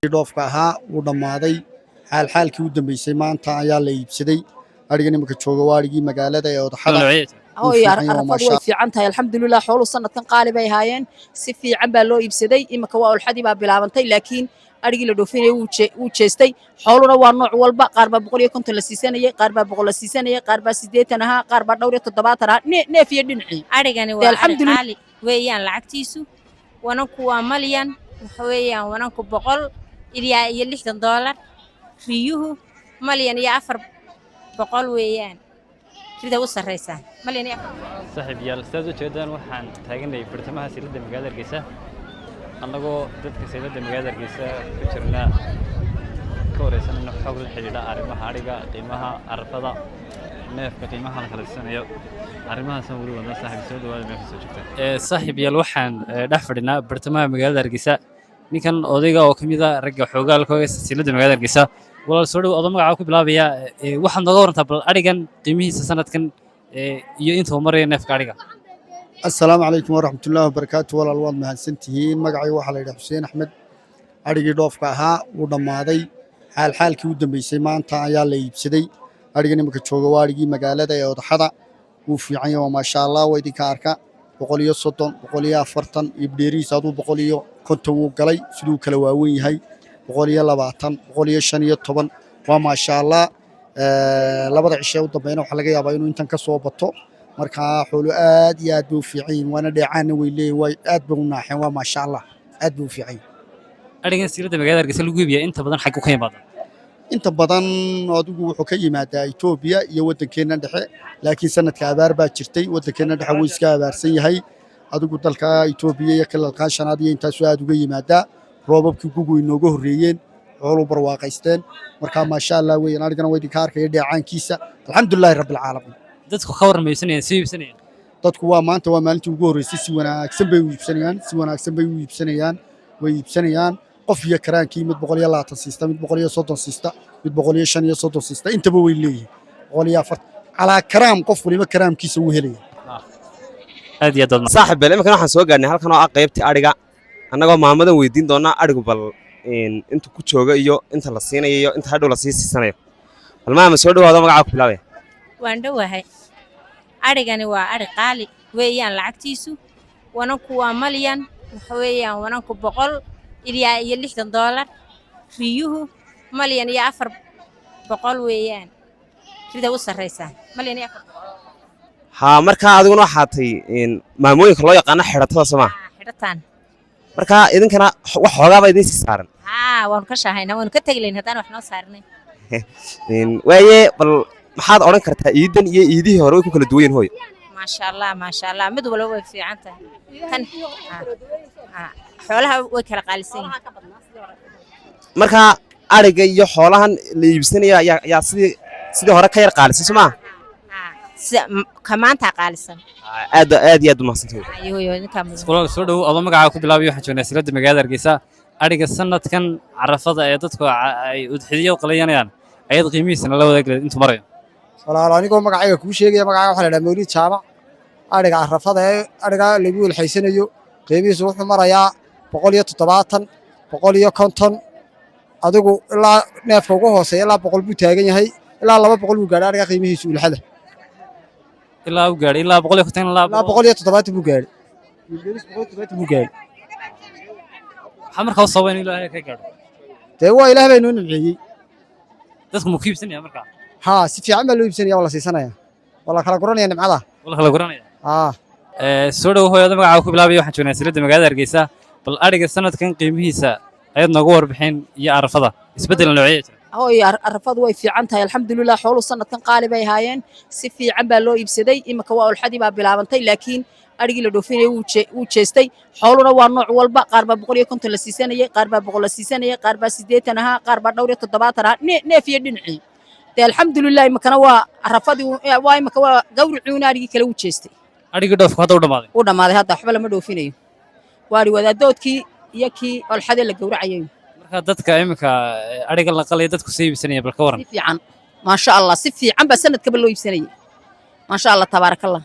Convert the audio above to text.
dhoofka ahaa uu dhammaaday xaalkii u dambeysay maanta ayaa la iibsaday arigan imika jooga waarigii magaalada ee odaxada hooy arafadu way fiican tahay alxamdulilah xooluhu sanadkan qaali bay haayeen si fiican baa loo iibsaday imika waa ulxadii baa bilaabantay laakiin arigii la dhoofinayay wuu jeestay xooluna waa nooc walba qaar baa 150 la siisanayay qaar baa 100 la siisanayay qaar baa 80 ahaa qaar baa dhowr iyo 70 ahaa neef iyo dhinacii arigani waa alxamdulilah weeyaan lacagtiisu wananku waa malyan waxa weeyaan wananku 100 ilaa iyo $60 riyuhu malyan iyo 400 weeyaan rida u sareysa malyan iyo saaxiib yaal sidaad u jeedaan waxaan taaganay bartamaha silada magaalada Hargeysa annagoo dadka silada magaalada Hargeysa ku jirna ka wareysanayna xog la xiriira arrimaha ariga qiimaha arfada neefka qiimaha la kala siinayo arrimahaas wali wada saaxiib soo dhawaada meesha soo joogta saaxiib yaal waxaan dhex fadhinaa bartamaha magaalada Hargeysa ninkan odayga oo kamid ah ragga xoogaalka ee silada magaalada Hargeysa walaal soo dhaw odo magaca ku bilaabaya waxaan naga warantaa bal arigan qiimihiisa sanadkan iyo inta uu maray neefka ariga assalaamu calaykum waraxmatullaahi wabarakaatu walaal waad mahadsantihiin magacayga waxaa la yidhaha xuseen axmed arigii dhoofka ahaa uu dhammaaday xaalkii u dambeysay maanta ayaa la iibsaday arigan imika jooga waarigii magaalada ee odaxada wuu fiican yahay maasha allah waa idinka arka 130 140 ibdheeriis aduu 150 wuu galay sidoo kale waa weyn yahay 120 115 waa maasha allah labada cisho u dambeeyna waxa laga yaabaa inuu intan ka soo bato marka xoolo aad iyo aad u fiican waana dheecaana way leeyahay way aad buu naaxeen waa maasha allah aad buu fiican arigan silada magaalada Hargeysa lagu iibiyaa inta badan xaq u ka yimaada inta badan adigu wuxuu ka yimaadaa Itoobiya iyo wadankeena dhexe laakiin sanadka abaar baa jirtay wadankeena dhexe way iska abaarsan yahay adigu dalka Itoobiya iyo kala qaashanaad iyo intaas aad uga yimaadaa roobabkii gugu inooga horeeyeen xoolo barwaaqaysteen marka maasha Allah weeyaan arigana way idinka arkay dheecaankiisa alxamdulillaah rabbil caalamiin dadku ka warmaysanayaan si iibsanayaan dadku waa maanta waa maalintii ugu horeysay si wanaagsan bay u iibsanayaan way iibsanayaan qof iyo karaankii mid 120 siista mid 130 siista mid 135 siista intaba way leeyihiin 140 ala karaam qof waliba karaamkiisa uu helaya aad iyo aad saaxiib bal imkan waxaan soo gaarnay halkan oo ah qaybtii ariga annagoo maamadan weydiin doona arigu bal inta ku jooga iyo inta la siinayo iyo inta hadhow la siisanayo bal maama soo dhawaado magaca ku bilaabay waan dhawahay arigani waa ari qaali weeyaan lacagtiisu wananku waa malyan waxa weeyaan wananku 100 ilaa iyo $60 riyuhu malyan iyo 400 weeyaan rida u sareysa malyan iyo 400 ha marka adiguna waxaatay maamooyinka loo yaqaan xiratada Soomaa xirataan marka idinkana wax xoogaaba idin saaran waan ka shaahaynaa waan ka tagleen hadaan wax noo saarnay waaye bal maxaad oran kartaa iidan iyo iidihii hore way ku kala duwan hooyo maasha Allah mid walba way fiican tahay tan xoolaha way kala qaalisan yihiin marka ariga iyo xoolahan la iibsanaya ayaa sidii hore ka yar qaalisan Soomaa kamaanta qaalisan aad iyo aad u mahadsantahay soo dhaw odo magaca ku bilaabay waxaan joognaa silada magaalada Hargeysa ariga sanadkan carafada ee dadku ay udxiyo qalayanayaan ayad qiimihiisana la wadaag intuu marayo walaal anigoo magacayga ku sheegaya magacayga waxa la yiraahdaa Mawlid Jaamac ariga carafada ee ariga lagu walxaysanayo qiimihiisu wuxuu marayaa 170 150 adigu ilaa neefka ugu hooseeya ilaa 100 buu taagan yahay ilaa 200 buu gaadhay ariga qiimihiisu ulxada ilaa uu gaadhay ilaa 150 ilaa 170 buu gaadhay 170 buu gaadhay waxa markaa sababay in Ilaahay ka gaadho dee waa Ilaahay baa inoo nimceeyay dadku ma kiibsanaya markaa ها سيفي عمل لو يبسني والله سيسنايا والله كلا قرانيا نمعدا والله كلا قرانيا soo dhaw hooyada magaca ku bilaabay waxaan joognaa silada magaalada Hargeysa bal ariga sanadkan qiimihiisa ayad nagu warbixin iyo arfada isbedel nooceed hooy arfadu way fiican tahay alxamdulilah xooluhu sanadkan qaali bay haayeen si fiican baa loo iibsaday imika waa ulxadii baa bilaabantay laakiin arigii la dhoofinayay wuu jeestay xooluna waa nooc walba qaar baa 150 la siisanayay qaar baa 100 la siisanayay qaar baa 80 ahaa qaar baa dhowr iyo 70 ahaa neef iyo dhinacii alxamdulilah imikana waa arfadii waa imika waa gawriciina arigii kale wuu jeestay ariga dhoofku hadda u dhamaaday hadda waxba lama dhoofinayo waari wadaadoodkii iyo kii olxade la gawracayay marka dadka imika ariga la qalay dadku sii iibsanaya bal ka waran si fiican ma sha Allah si fiican ba sanadkaba loo iibsanayay ma sha Allah tabaarakallah